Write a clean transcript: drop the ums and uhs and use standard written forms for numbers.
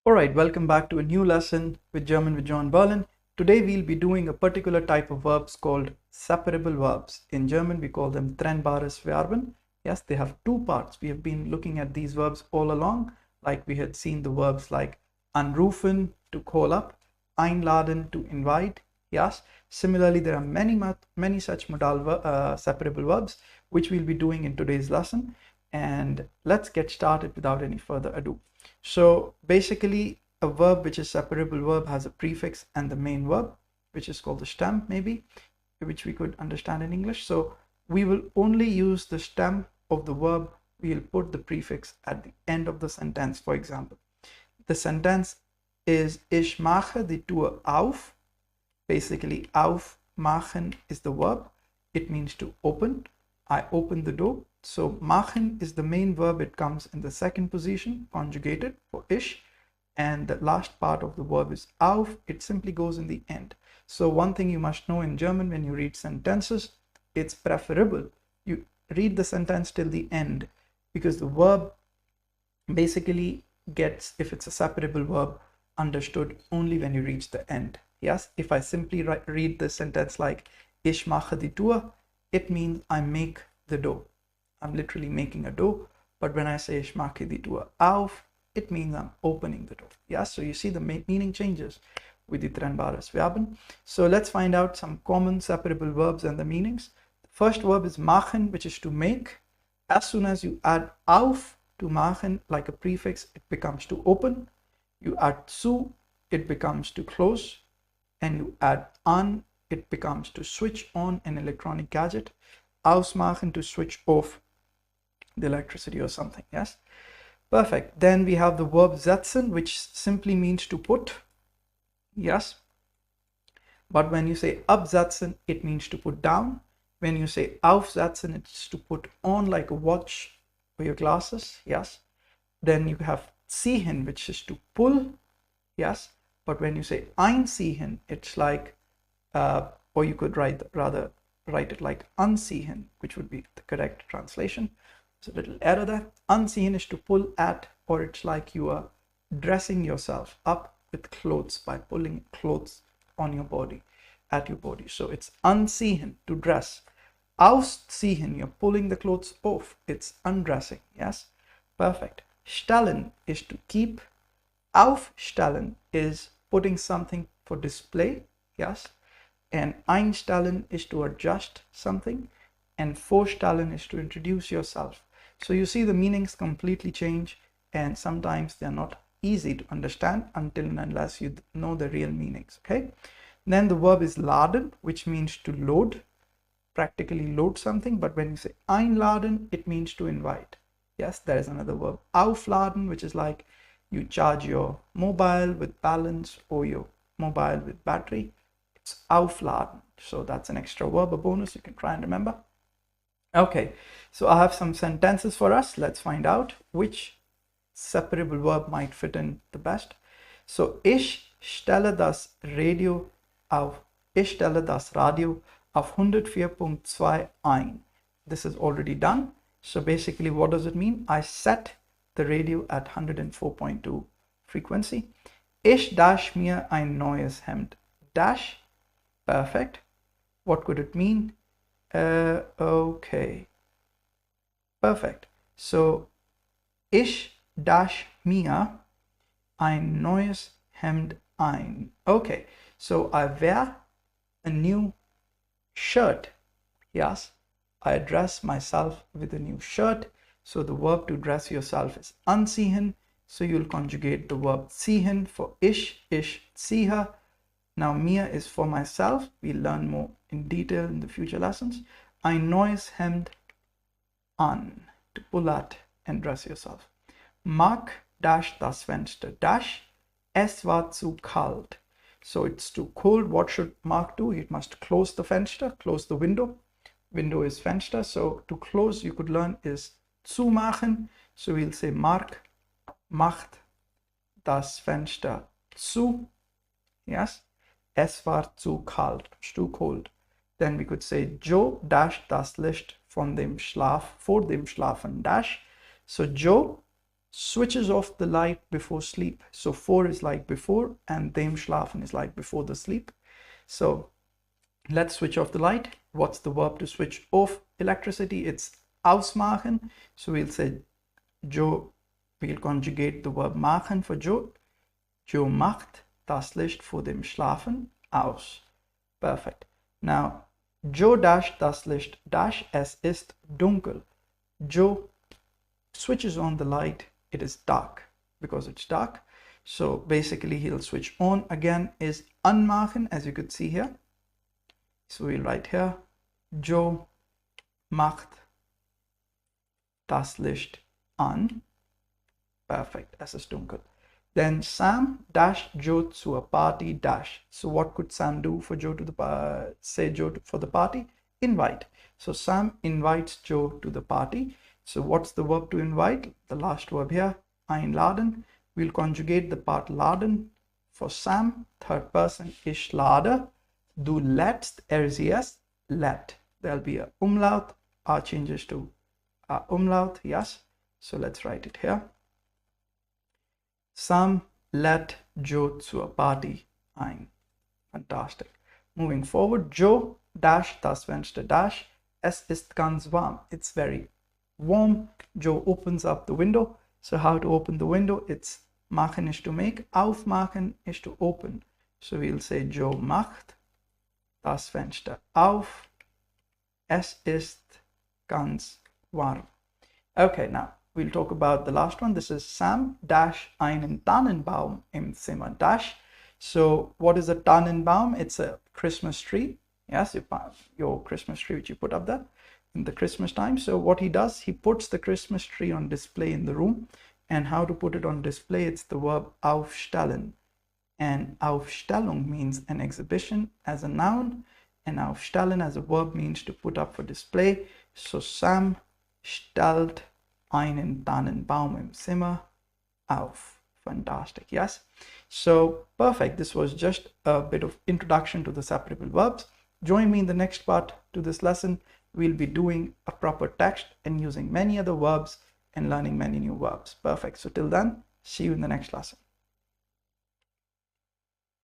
Alright, welcome back to a new lesson with German with John Berlin. Today we'll be doing a particular type of verbs called separable verbs. In German we call them Trennbare Verben. Yes, they have two parts. We have been looking at these verbs all along, like we had seen the verbs like anrufen, to call up, einladen, to invite. Yes, similarly there are many such separable verbs which we'll be doing in today's lesson. And let's get started without any further ado. So basically a verb which is separable verb has a prefix and the main verb, which is called the stem, maybe, which we could understand in English. So we will only use the stem of the verb. We'll put the prefix at the end of the sentence. For example, the sentence is Ich mache die Tür auf. Basically aufmachen is the verb. It means to open. I open the door. So machen is the main verb. It comes in the second position, conjugated for ich, and the last part of the verb is auf. It simply goes in the end. So one thing you must know in German when you read sentences, it's preferable you read the sentence till the end, because the verb basically gets, if it's a separable verb, understood only when you reach the end. Yes, if I simply read the sentence like Ich mache die Tür, it means I make the door. I'm literally making a door. But when I say Ich mache die Tür auf, it means I'm opening the door. Yeah, so you see the meaning changes with the Trennbare Verben. So let's find out some common separable verbs and the meanings. The first verb is machen, which is to make. As soon as you add auf to machen, like a prefix, it becomes to open. You add zu, it becomes to close. And you add an, it becomes to switch on an electronic gadget. Ausmachen, to switch off the electricity or something. Yes, perfect. Then we have the verb setzen, which simply means to put. Yes, but when you say absetzen, it means to put down. When you say aufsetzen, it's to put on, like a watch or your glasses. Yes, then you have ziehen, which is to pull. Yes, but when you say einziehen, it's like or you could write it like anziehen, which would be the correct translation. There's a little error there. Anziehen is to pull at, or it's like you are dressing yourself up with clothes by pulling clothes on your body, at your body. So it's anziehen, to dress. Ausziehen, you're pulling the clothes off. It's undressing. Yes, perfect. Stellen is to keep. Aufstellen is putting something for display. Yes, and einstellen is to adjust something, and vorstellen is to introduce yourself. So you see the meanings completely change, and sometimes they're not easy to understand until and unless you know the real meanings. Okay, then the verb is laden, which means to load, practically load something. But when you say einladen, it means to invite. Yes, there is another verb, aufladen, which is like you charge your mobile with balance or your mobile with battery. It's aufladen. So that's an extra verb, a bonus you can try and remember. Okay, so I have some sentences for us. Let's find out which separable verb might fit in the best. So ich stelle das Radio auf 104.2 ein. This is already done. So basically, what does it mean? I set the radio at 104.2 frequency. Ich dash mir ein neues Hemd. Dash, perfect. What could it mean? Okay, perfect. So ich dash mir ein neues Hemd ein. Okay, so I wear a new shirt. Yes, I dress myself with a new shirt. So the verb to dress yourself is anziehen. So you'll conjugate the verb ziehen for ich ziehe. Now mir is for myself. We'll learn more in detail in the future lessons. Ein neues Hemd an, to pull at and dress yourself. Mark dash das Fenster. Dash, es war zu kalt. So it's too cold. What should Mark do? It must close the Fenster, close the window. Window is Fenster. So to close, you could learn is zumachen. So we'll say Mark macht das Fenster zu. Yes, es war zu kalt, it's too cold. Then we could say Joe dashed das Licht vor dem Schlafen dash. So Joe switches off the light before sleep. So vor is like before and dem schlafen is like before the sleep. So let's switch off the light. What's the verb to switch off electricity? It's ausmachen. So we'll say Joe, we'll conjugate the verb machen for Joe. Joe macht das Licht vor dem Schlafen aus. Perfect. Now, Joe dash das Licht dash, es ist dunkel. Joe switches on the light, it is dark because it's dark. So basically he'll switch on again is anmachen, as you could see here. So we'll write here, Joe macht das Licht an. Perfect, es ist dunkel. Then Sam dash Joe to a party dash. So what could Sam do for Joe to the for the party? Invite. So Sam invites Joe to the party. So what's the verb to invite? The last verb here, einladen. We'll conjugate the part laden for Sam. Third person, ich lade. Du lädst, RCS, let. There'll be a umlaut. R changes to umlaut, yes. So let's write it here. Sam lädt Joe zu a party ein. Fantastic. Moving forward, Joe dash das Fenster dash. Es ist ganz warm. It's very warm. Joe opens up the window. So how to open the window? It's machen is to make. Aufmachen is to open. So we'll say Joe macht das Fenster auf. Es ist ganz warm. Okay, now we'll talk about the last one. This is Sam dash einen Tannenbaum im Zimmer dash. So what is a Tannenbaum? It's a Christmas tree. Yes, your Christmas tree which you put up there in the Christmas time. So what he does, he puts the Christmas tree on display in the room. And how to put it on display? It's the verb aufstellen. And Aufstellung means an exhibition as a noun. And aufstellen as a verb means to put up for display. So Sam stellt einen Tannenbaum im Zimmer auf. Fantastic, yes? So perfect. This was just a bit of introduction to the separable verbs. Join me in the next part to this lesson. We'll be doing a proper text and using many other verbs and learning many new verbs. Perfect. So till then, see you in the next lesson.